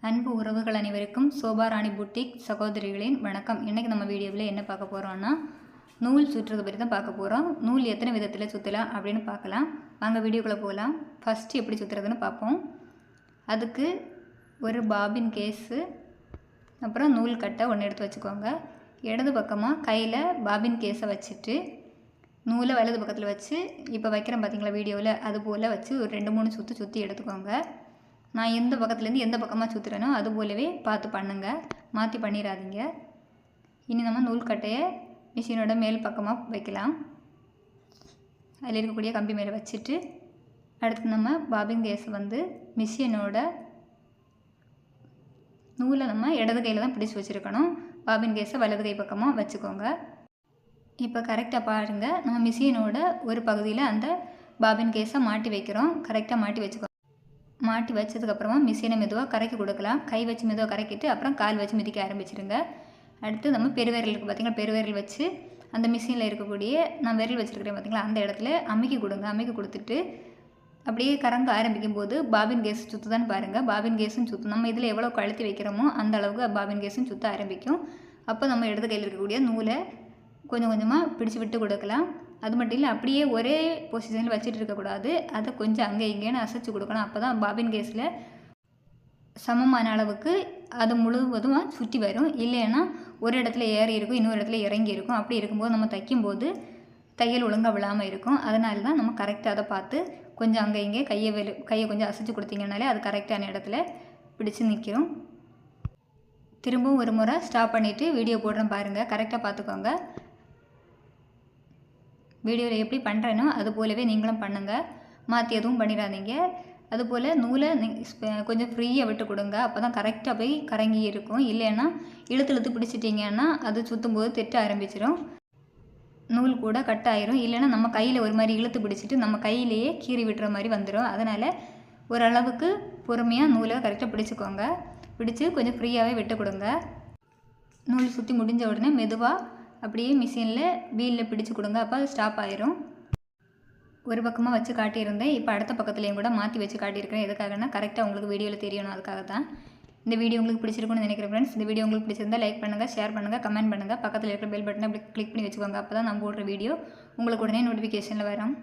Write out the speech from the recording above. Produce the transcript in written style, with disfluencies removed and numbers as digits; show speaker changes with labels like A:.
A: அன்பு உறவுகள் அனைவருக்கும் சோபா ராணி புட்டிக் சகோதரிகளின் வணக்கம். இன்றைக்கி நம்ம வீடியோவில் என்ன பார்க்க போகிறோம்னா, நூல் சுற்றுறது பற்றி தான் பார்க்க போகிறோம். நூல் எத்தனை விதத்தில் சுற்றலாம் அப்படின்னு பார்க்கலாம். வாங்க வீடியோக்குள்ளே போகலாம். ஃபஸ்ட்டு எப்படி சுற்றுறதுன்னு பார்ப்போம். அதுக்கு ஒரு பாபின் கேஸு, அப்புறம் நூல் கட்டை ஒன்று எடுத்து வச்சுக்கோங்க. இடது பக்கமாக கையில் பாபின் கேஸை வச்சுட்டு நூலை வலது பக்கத்தில் வச்சு, இப்போ வைக்கிறேன் பார்த்தீங்களா வீடியோவில், அது போல் வச்சு ஒரு 2-3 சுற்றி எடுத்துக்கோங்க. நான் எந்த பக்கத்துலேருந்து எந்த பக்கமாக சுற்றுறேனோ அது போலவே பார்த்து பண்ணுங்கள், மாற்றி பண்ணிடாதீங்க. இனி நம்ம நூல் கட்டையை மிஷினோட மேல் பக்கமாக வைக்கலாம். அதில் இருக்கக்கூடிய கம்பி மேலே வச்சுட்டு, அடுத்து நம்ம பாபின் கேஸை மிஷினோட நூலை நம்ம இடது கையில் தான் பிடிச்சி வச்சுருக்கணும். பாபின் கேஸை வலது கை பக்கமாக வச்சுக்கோங்க. இப்போ கரெக்டாக பாருங்கள், நம்ம மிஷினோட ஒரு பகுதியில் அந்த பாபின் கேஸை மாட்டி வைக்கிறோம். கரெக்டாக மாட்டி வச்சுக்கோங்க. மாட்டி வச்சதுக்கப்புறமா மிஷினை மெதுவாக கரைக்கி கொடுக்கலாம். கை வச்சு மெதுவாக கரைக்கிட்டு அப்புறம் கால் வச்சு மிதிக்க ஆரம்பிச்சிருங்க. அடுத்து நம்ம பெருவிரல் இருக்குது பார்த்திங்களா, பெருவிரல் வச்சு அந்த மிஷினில் இருக்கக்கூடிய நான் விரல் வச்சுருக்கிறேன் பார்த்திங்களா, அந்த இடத்துல அமுக்கி கொடுங்க. அமுக்கி கொடுத்துட்டு அப்படியே கறங்க ஆரம்பிக்கும் போது பாபின் கேஸ் சுற்றுதான்னு பாருங்கள். பாபின் கேஸும் சுற்றும். நம்ம இதில் எவ்வளோ கழுத்தி வைக்கிறோமோ அந்த அளவுக்கு பாபின் கேஸும் சுற்ற ஆரம்பிக்கும். அப்போ நம்ம இடது கையில் இருக்கக்கூடிய நூலை கொஞ்சம் கொஞ்சமாக பிடிச்சி விட்டு கொடுக்கலாம். அது மட்டும் இல்லை, அப்படியே ஒரே பொசிஷனில் வச்சுட்டு இருக்கக்கூடாது. அதை கொஞ்சம் அங்கே இங்கேன்னு அசைச்சு கொடுக்கணும். அப்போ தான் பாபின் கேஸில் சமமான அளவுக்கு அது முழுவதுமாக சுற்றி வரும். இல்லைன்னா ஒரு இடத்துல ஏறி இருக்கும், இன்னொரு இடத்துல இறங்கி இருக்கும். அப்படி இருக்கும்போது நம்ம தைக்கும்போது தையல் ஒழுங்காக விழாமல் இருக்கும். அதனால தான் நம்ம கரெக்டாக அதை பார்த்து கொஞ்சம் அங்கே இங்கே கையை கொஞ்சம் அசைச்சு கொடுத்தீங்கனாலே அது கரெக்டான இடத்துல பிடிச்சி நிற்கும். திரும்பவும் ஒரு முறை ஸ்டாப் பண்ணிவிட்டு வீடியோ போடுறேன் பாருங்கள். கரெக்டாக பார்த்துக்கோங்க. வீடியோவில் எப்படி பண்ணுறேனோ அது போலவே நீங்களும் பண்ணுங்கள், மாற்றி எதுவும் பண்ணிடாதீங்க. அதுபோல் நூலை கொஞ்சம் ஃப்ரீயாக விட்டு கொடுங்க. அப்போ தான் கரெக்டாக போய் கறங்கி இருக்கும். இல்லைன்னா இழுத்து பிடிச்சிட்டிங்கன்னா அது சுற்றும்போது தெட்ட ஆரம்பிச்சிடும், நூல் கூட கட் ஆயிரும். இல்லைன்னா நம்ம கையில் ஒரு மாதிரி இழுத்து பிடிச்சிட்டு நம்ம கையிலேயே கீறி விட்டுற மாதிரி வந்துடும். அதனால் ஓரளவுக்கு பொறுமையாக நூலை கரெக்டாக பிடிச்சிக்கோங்க. பிடிச்சி கொஞ்சம் ஃப்ரீயாகவே விட்டு கொடுங்க. நூல் சுற்றி முடிஞ்ச உடனே மெதுவாக அப்படியே மிஷினில் வீலில் பிடிச்சி கொடுங்க. அப்போ அது ஸ்டாப் ஆயிரும். ஒரு பக்கமாக வச்சு காட்டியிருந்தேன், இப்போ அடுத்த பக்கத்துலேயும் கூட மாற்றி வச்சு காட்டியிருக்கிறேன். எதுக்காகனா கரெக்டாக உங்களுக்கு வீடியோவில் தெரியணும், அதுக்காக தான். இந்த வீடியோ உங்களுக்கு பிடிச்சிருக்குன்னு நினைக்கிறேன் ஃப்ரெண்ட்ஸ். இந்த வீடியோ உங்களுக்கு பிடிச்சிருந்தால் லைக் பண்ணுங்கள், ஷேர் பண்ணுங்கள், கமெண்ட் பண்ணுங்கள். பக்கத்தில் இருக்கிற பெல் பட்டனை அப்படி கிளிக் பண்ணி வச்சுக்கோங்க. அப்போ தான் நம்ம போடுற வீடியோ உங்களுக்கு உடனே நோட்டிஃபிகேஷனில் வரும்.